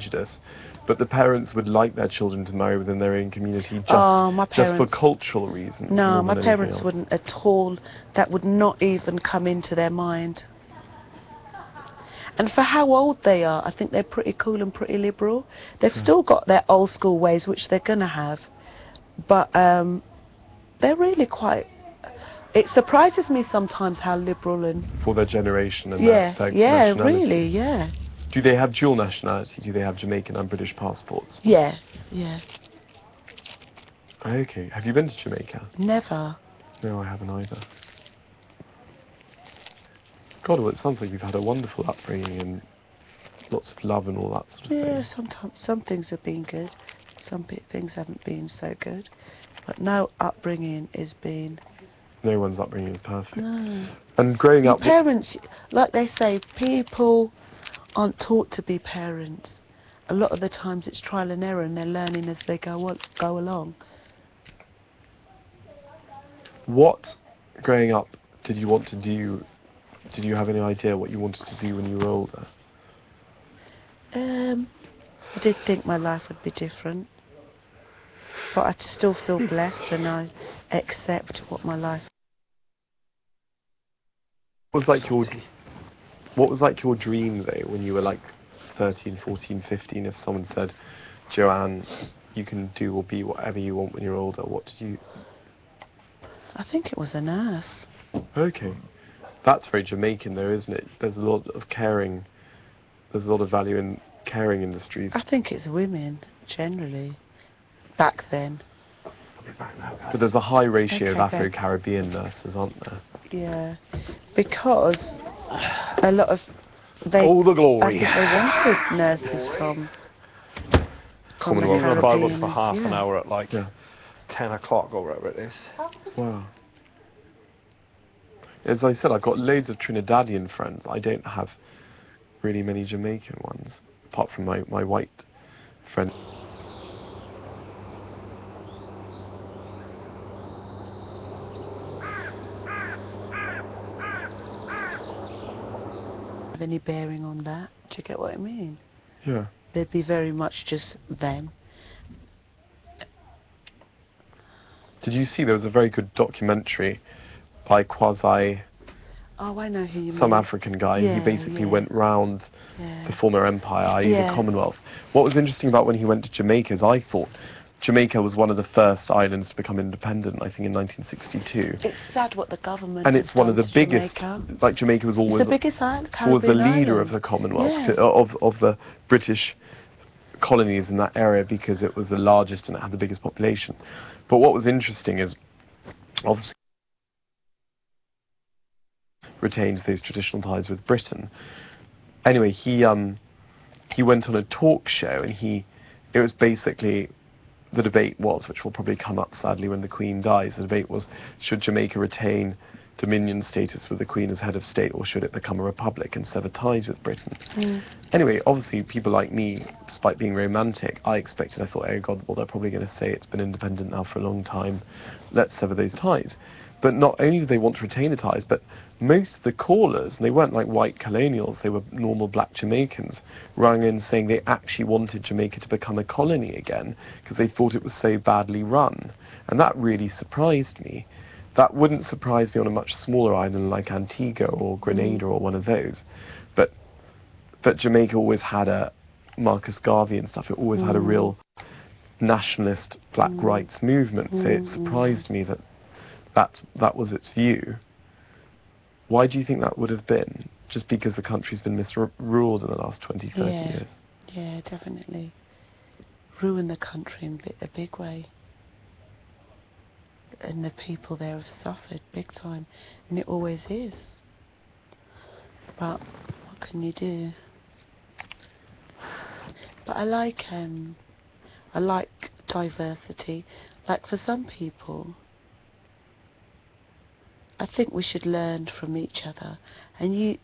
prejudice, but the parents would like their children to marry within their own community My just for parents, cultural reasons no, more my than anything parents else. wouldn't at all. That would not even come into their mind. And for how old they are, I think they're pretty cool and pretty liberal. They've still got their old school ways, which they're going to have. But they're really quite... It surprises me sometimes how liberal and... For their generation and Yeah, their yeah, nationality. really, yeah. Do they have dual nationality? Do they have Jamaican and British passports? Yeah, yeah. Okay. Have you been to Jamaica? Never. No, I haven't either. God, well, it sounds like you've had a wonderful upbringing and lots of love and all that sort of thing. Yeah, sometimes some things have been good, some things haven't been so good. But no upbringing has been... No one's upbringing is perfect. No. And growing Your up... parents, like they say, people aren't taught to be parents. A lot of the times it's trial and error and they're learning as they go along. What, growing up, did you want to do? Did you have any idea what you wanted to do when you were older? I did think my life would be different, but I still feel blessed and I accept what my life... What was like your dream though when you were like 13, 14, 15? If someone said, Joanne, you can do or be whatever you want when you're older, what did you... I think it was a nurse. Okay. That's very Jamaican though, isn't it? There's a lot of caring, there's a lot of value in caring industries. I think it's women, generally, back then. But there's a high ratio of Afro-Caribbean nurses, aren't there? Yeah, because a lot of... All the glory. I think they wanted nurses from Commonwealth. the Remember I was Caribbean, for half an yeah. hour at like 10 o'clock or whatever it is. Wow. As I said, I've got loads of Trinidadian friends. I don't have really many Jamaican ones, apart from my white friend. Have any bearing on that? Do you get what I mean? Yeah. They'd be very much just them. Did you see there was a very good documentary by Kwasi, Oh, I know who you mean. some African guy, and he Yeah, basically yeah. went round Yeah. the former empire, i.e. the Yeah. Commonwealth. What was interesting about when he went to Jamaica is I thought Jamaica was one of the first islands to become independent, I think in 1962. It's sad what the government And has it's one of done the to biggest, Jamaica. like Jamaica was It's always the biggest island, was the Caribbean leader island. of the Commonwealth, Yeah. of the British colonies in that area because it was the largest and it had the biggest population. But what was interesting is, obviously, retains those traditional ties with Britain. Anyway, he went on a talk show and it was basically, the debate was, which will probably come up sadly when the Queen dies, the debate was, should Jamaica retain dominion status with the Queen as head of state, or should it become a republic and sever ties with Britain? Anyway, obviously people like me, despite being romantic, I thought, oh God, well they're probably going to say it's been independent now for a long time, let's sever those ties. But not only did they want to retain the ties, but most of the callers, and they weren't like white colonials, they were normal black Jamaicans, rang in saying they actually wanted Jamaica to become a colony again because they thought it was so badly run. And that really surprised me. That wouldn't surprise me on a much smaller island like Antigua or Grenada or one of those. But Jamaica always had a Marcus Garvey and stuff, it always had a real nationalist black rights movement, so it surprised me that was its view. Why do you think that would have been? Just because the country's been misruled in the last 20, 30 years? Yeah, definitely. Ruined the country in a big way. And the people there have suffered big time. And it always is. But what can you do? But I like diversity. Like for some people, I think we should learn from each other. And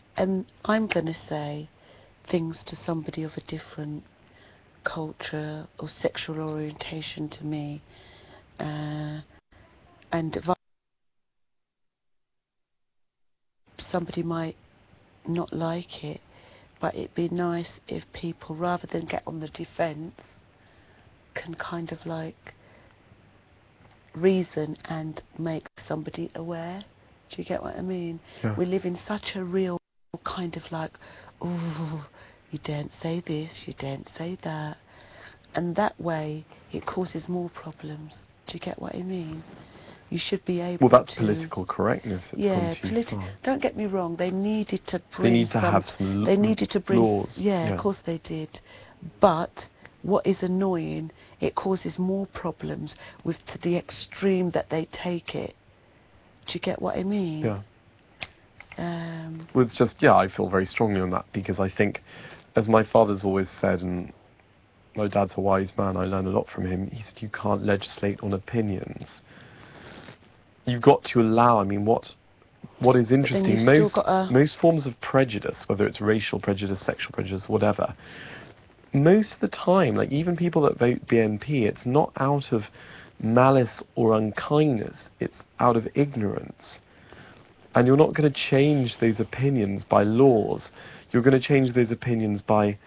I'm going to say things to somebody of a different culture or sexual orientation to me, and somebody might not like it, but it'd be nice if people, rather than get on the defence, can kind of like reason and make somebody aware. Do you get what I mean? Yeah. We live in such a real kind of like, oh, you daren't say this, you daren't say that. And that way it causes more problems. Do you get what I mean? You should be able to... Well, that's political correctness. It's yeah, gone too far. don't get me wrong, they needed to bring They need to have some they needed to bring laws. Yeah, of course they did. But what is annoying, it causes more problems with to the extreme that they take it. Do you get what I mean? Yeah. Well, it's just, I feel very strongly on that, because I think, as my father's always said, and my dad's a wise man, I learn a lot from him, he said you can't legislate on opinions. You've got to allow, I mean, what is interesting, most forms of prejudice, whether it's racial prejudice, sexual prejudice, whatever, most of the time, like even people that vote BNP, it's not out of malice or unkindness, it's out of ignorance. And you're not going to change those opinions by laws. You're going to change those opinions by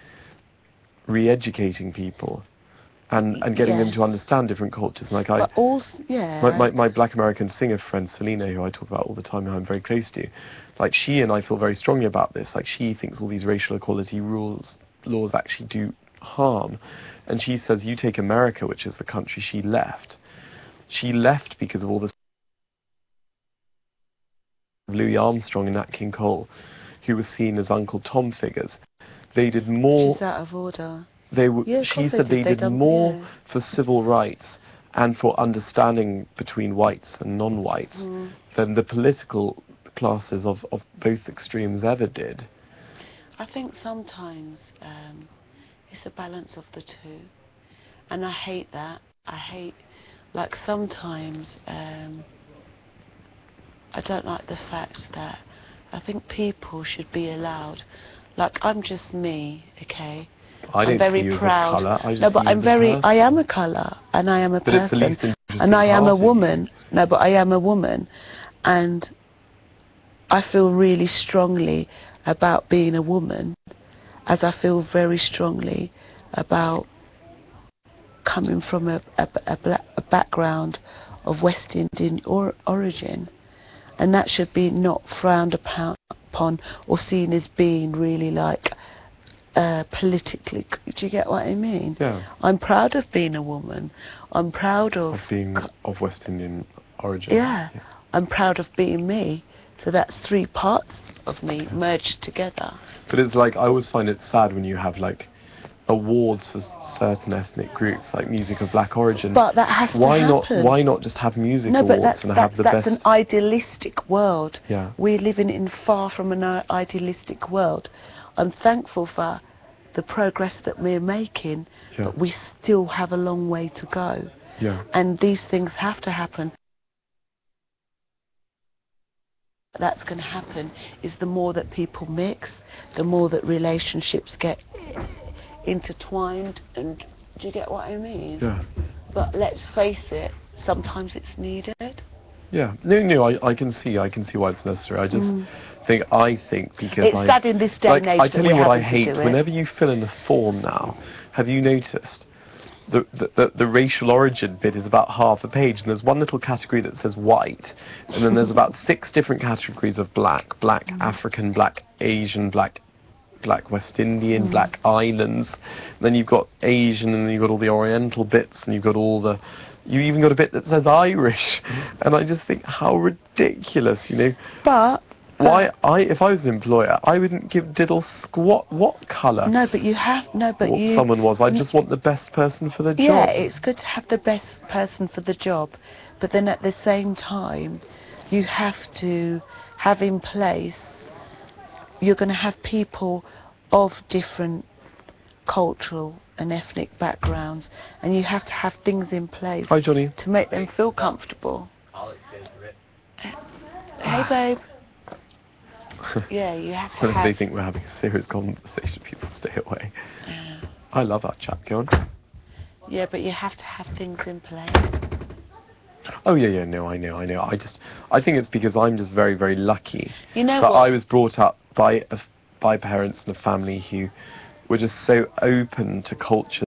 re-educating people and getting them to understand different cultures. Like my Black American singer friend Selena, who I talk about all the time, who I'm very close to, like she and I feel very strongly about this. Like she thinks all these racial equality laws actually do harm. And she says, you take America, which is the country she left. She left because of all this Louis Armstrong and Nat King Cole, who was seen as Uncle Tom figures. They did more. She's out of order. She said they did more for civil rights and for understanding between whites and non-whites than the political classes of both extremes ever did. I think sometimes it's a balance of the two, and I hate that. Like sometimes I don't like the fact that I think people should be allowed, like I'm just me, okay? I'm very proud. I am a colour, and I am a person, and I am a woman. No, but I am a woman, and I feel really strongly about being a woman, as I feel very strongly about coming from a background of West Indian origin, and that should be not frowned upon or seen as being really like politically. Do you get what I mean? Yeah. I'm proud of being a woman. I'm proud of being of West Indian origin. Yeah. I'm proud of being me. So that's three parts of me merged together. But it's like, I always find it sad when you have like awards for certain ethnic groups, like music of black origin. But that has to happen. Why not just have music awards and have the best? That's an idealistic world. Yeah. We're living in far from an idealistic world. I'm thankful for the progress that we're making, but we still have a long way to go. Yeah. And these things have to happen. That's going to happen is the more that people mix, the more that relationships get intertwined, and do you get what I mean? Yeah. But let's face it, sometimes it's needed. Yeah. No, I can see why it's necessary. I just think because it's sad in this day and age. I tell you what I hate, whenever you fill in a form now, have you noticed the racial origin bit is about half a page, and there's one little category that says white, and then there's about 6 different categories of black African, black Asian, black West Indian, black islands. And then you've got Asian, and then you've got all the Oriental bits, and you've got you even got a bit that says Irish, and I just think how ridiculous, you know. But why if I was an employer, I wouldn't give diddle squat what colour. No, but you have someone was. I just want the best person for the job. Yeah, it's good to have the best person for the job, but then at the same time, you have to have in place. You're going to have people of different cultural and ethnic backgrounds, and you have to have things in place. Hi, Johnny. To make them feel comfortable. Hey, babe. Yeah, you have to have... They think we're having a serious conversation, people stay away. Yeah. I love our chat, go on. Yeah, but you have to have things in place. Oh, yeah, no, I know. I think it's because I'm just very, very lucky. You know that what? I was brought up by by parents and a family who were just so open to culture